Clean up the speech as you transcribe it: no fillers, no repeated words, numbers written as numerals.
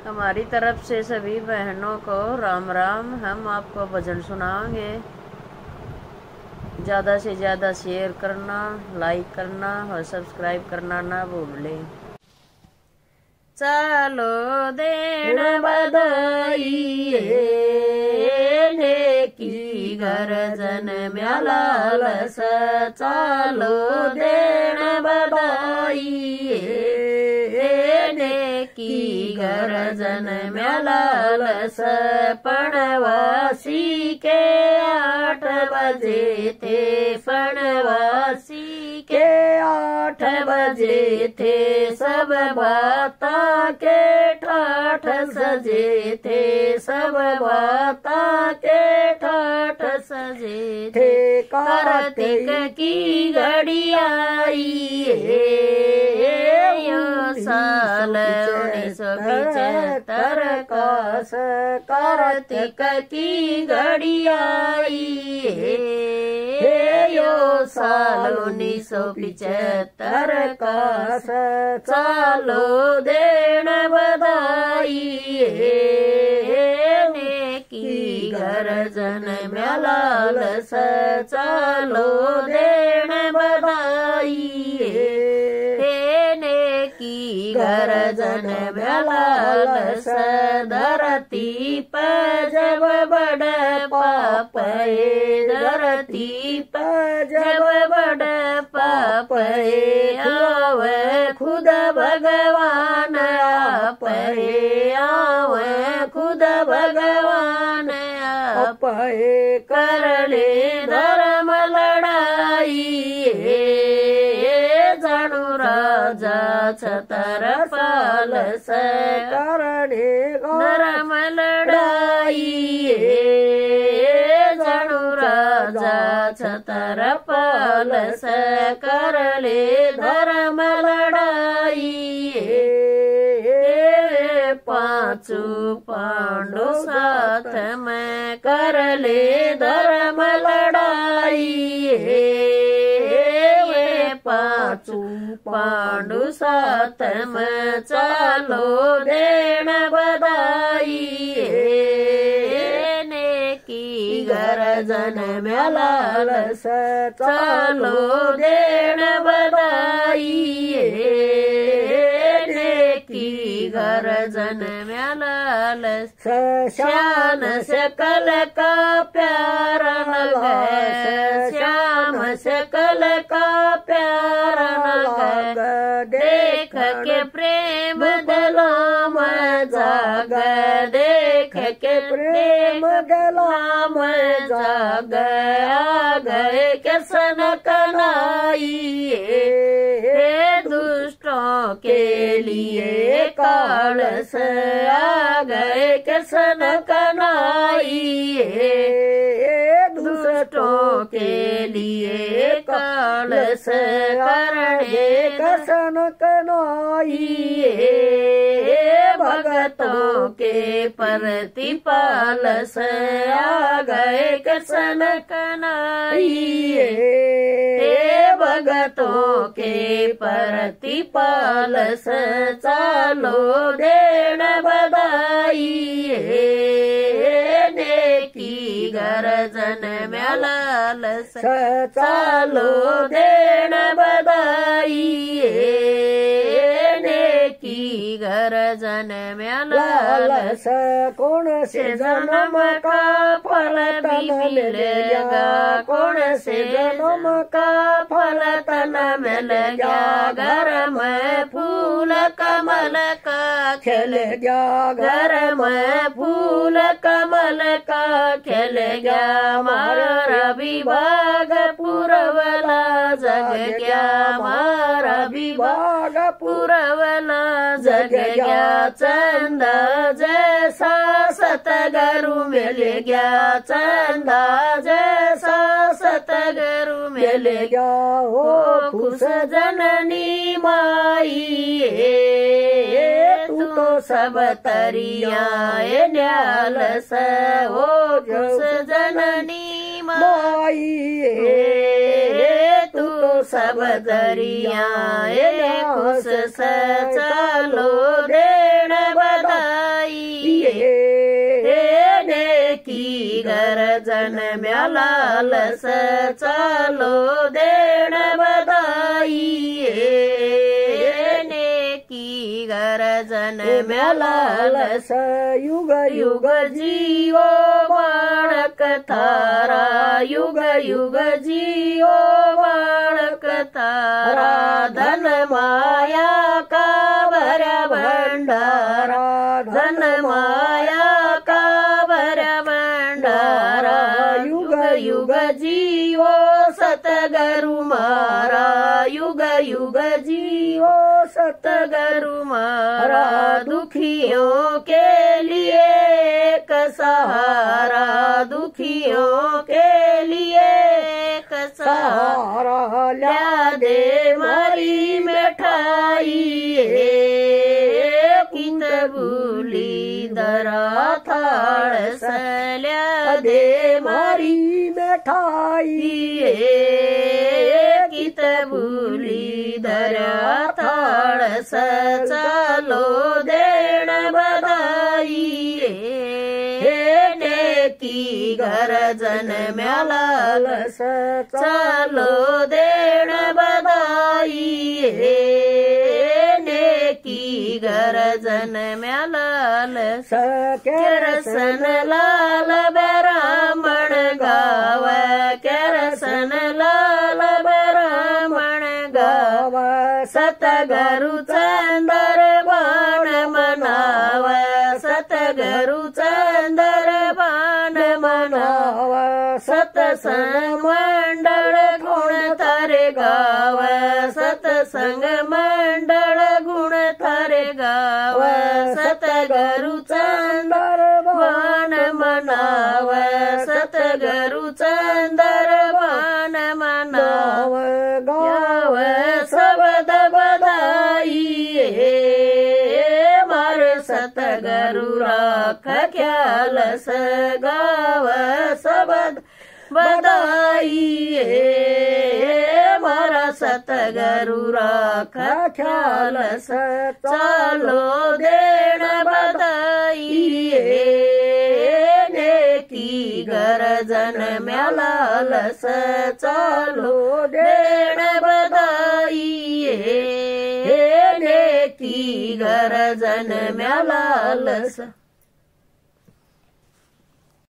हमारी तरफ से सभी बहनों को राम राम। हम आपको भजन सुनाएंगे। ज़्यादा से ज़्यादा शेयर करना, लाइक करना और सब्सक्राइब करना ना भूलें। चालो देण बधाई की गरजन म्यालालस। चालो देण बधाई की गरजन म्यालालस। पणवासी के 8 बजे थे, पणवासी के 8 बजे थे। सब बाता के ठाठ सजे थे, सब बाता के ठाठ सजे थे। कार्तिक की घड़ी आई यो साल 1975 का। कार्तिक की घड़ी आई यो साल 1975 का। चालो देण बधाई की गरजन म्यालालस। चालो देण बधाई की गरजन म्यालालस। धरती पर जब बड़ पाप, धरती पर जब बड़ पाप आवे खुद भगवान आप, आवे खुद भगवान आप। कर ले धर्म लड़ाई जाणू राजा छत्रपालस। करणे धर्म लड़ाई जाणू राजा छत्रपालस। कर ले धर्म लड़ाई 5 पांडु साथ में। कर ले धर्म लड़ाई 5 पांडु साथ में। चालो देण बधाई की गरजन म्यालालस। चालो देण बधाई की गरजन म्यालालस। श्याम सकल का प्यारा लगे, श्याम सकल का प्यारा लगे। देख के प्रेम दिलाम जाग, देख के प्रेम दिलाम जाग। आ गए कृष्ण कन्हैया दुष्टों के लिए कालस। आ गए कृष्ण कन्हैया दुष्टों के लिए कालस। करणे कृष्ण कन्हैया भगतों के प्रतिपालस। आ गए कृष्ण कन्हैया भगतों के प्रतिपालस। चालो देण बधाई की गरजन म्यालालस। चालो देण बधाई की गरजन म्यालालस। कौन से जन्म का फल तन मिलेगा, कौन से जन्म का फल तन मिलेगा। घर में फूल कमल का खिल गया, घर में फूल कमल का खिल गया। मारा विभाग पुरवला जग गया, मारा विभाग पुरवला जग गया। चंदा जैसा सतगुरु मिल गया, चंदा जैसा सतगुरु मिल गया। हो खुश जननी माई तू तो सब तरिया न्यालस। हो खुश जननी माई तू तो सब तरिया खुश। चालो देण बधाई म्यालालस चालो देण बधाई नेकी गरजन म्यालालस युग युग जीवो बाळक थारा युग युग जीवो बाळक तारा धन माया का भर्या भंडारा धन माया का भर्या भंडारा युग युग जीवो सतगुरु मारा युग युग जीवो सतगुरु मारा दुखियों के लिए एक सहारा दुखियों के लिए एक सहारा ल्या दे मारी मिठाई कित भूली दरा थाळ सल्या दे मारी मिठाई कित भूली दरा थाळ चालो देण बधाई नेकी गरजन म्यालालस चालो देण बधाई नेकी गरजन म्यालालस केरसन लाल ब्राह्मण गाव केरसन लाल ब्राह्मण गाव सतगुरु चंदर बाण मनाव सतगुरु चंदर बाण मनाव सतसंग मंडळ गुण थारे गाव सतसंग मंडळ गुण थारे गाव सतगुरु चंदर बाण मनाव सतगुरु चंदर बाण मनाव गाव सबद बधाई मार सतगुरु राख ख्यालस गाव सबद बधाई मारा सतगुरु राख ख्यालस चालो देण बधाई नेकी गरजन म्यालालस चालो देण बधाई नेकी गरजन म्यालालस